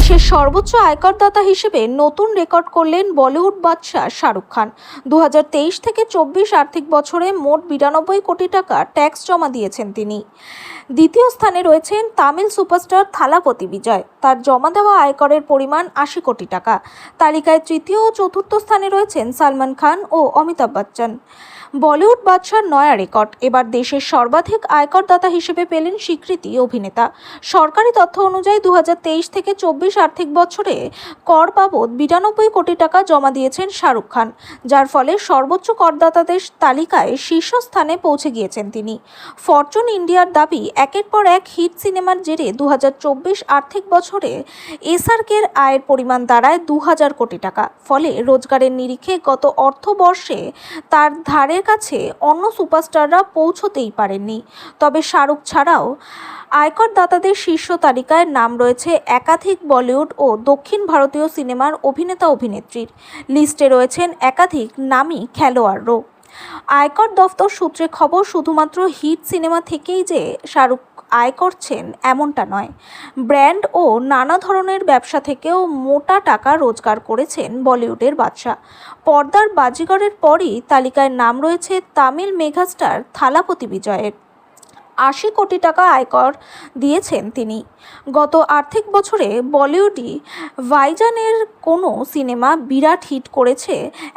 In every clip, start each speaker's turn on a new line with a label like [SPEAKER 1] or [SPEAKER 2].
[SPEAKER 1] দেশের সর্বোচ্চ আয়করদাতা হিসেবে নতুন রেকর্ড করলেন বলিউড বাদশা শাহরুখ খান। 2023 থেকে 24 আর্থিক বছরে মোট 92 কোটি টাকা ট্যাক্স জমা দিয়েছেন তিনি। দ্বিতীয় স্থানে রয়েছেন তামিল সুপারস্টার থালাপতি বিজয়, তার জমা দেওয়া আয়করের পরিমাণ 80 কোটি টাকা। তালিকায় তৃতীয় ও চতুর্থ স্থানে রয়েছেন সালমান খান ও অমিতাভ বচ্চন। বলিউড বাদশার নয়া রেকর্ড। এবার দেশের সর্বাধিক আয়করদাতা হিসেবে পেলেন স্বীকৃতি অভিনেতা। সরকারি তথ্য অনুযায়ী 2023 থেকে 24 আর্থিক বছরে কর বাবদ 92 কোটি টাকা জমা দিয়েছেন শাহরুখ খান, যার ফলে সর্বোচ্চ করদাতাদের তালিকায় শীর্ষস্থানে পৌঁছে গিয়েছেন তিনি। ফরচুন ইন্ডিয়ার দাবি, একের পর এক হিট সিনেমার জেরে 2024 আর্থিক বছরে এসআরকের আয়ের পরিমাণ দাঁড়ায় 2000 কোটি টাকা। ফলে রোজগারের নিরিখে গত অর্থবর্ষে তার ধারের কাছে অন্য সুপারস্টাররা পৌঁছতেই পারেননি। তবে শাহরুখ ছাড়াও আয়করদাতাদের শীর্ষ তালিকায় নাম রয়েছে একাধিক বলিউড ও দক্ষিণ ভারতীয় সিনেমার অভিনেতা অভিনেত্রীর। লিস্টে রয়েছেন একাধিক নামী খেলোয়াড়ও। আয়কর দফতর সূত্রে খবর, শুধুমাত্র হিট সিনেমা থেকেই যে শাহরুখ আয় করছেন এমনটা নয়। ব্র্যান্ড ও নানা ধরনের ব্যবসা থেকেও মোটা টাকা রোজগার করেছেন বলিউডের বাদশা। পর্দার বাজিগরের পরই তালিকায় নাম রয়েছে তামিল মেগাস্টার থালাপতি বিজয়ের। 80 কোটি টাকা আয়কর দিয়েছেন তিনি। গত আর্থিক বছরে বলিউডে ভাইজানের কোনো সিনেমা বিরাট হিট করেছে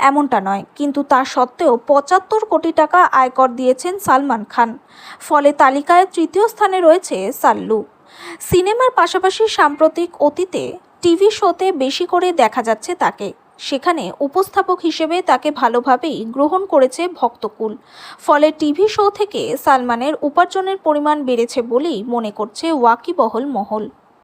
[SPEAKER 1] এমনটা নয়, কিন্তু তা সত্ত্বেও 75 কোটি টাকা আয়কর দিয়েছেন সালমান খান। ফলে তালিকায় তৃতীয় স্থানে রয়েছে সাল্লু। সিনেমার পাশাপাশি সাম্প্রতিক অতীতে টিভি শোতে বেশি করে দেখা যাচ্ছে তাকে। সেখানে উপস্থাপক হিসেবে তাকে ভালোভাবেই গ্রহণ করেছে ভক্তকুল। ফলে টিভি শো থেকে সালমানের উপার্জনের পরিমাণ বেড়েছে বলেই মনে করছে ওয়াকিবহল মহল।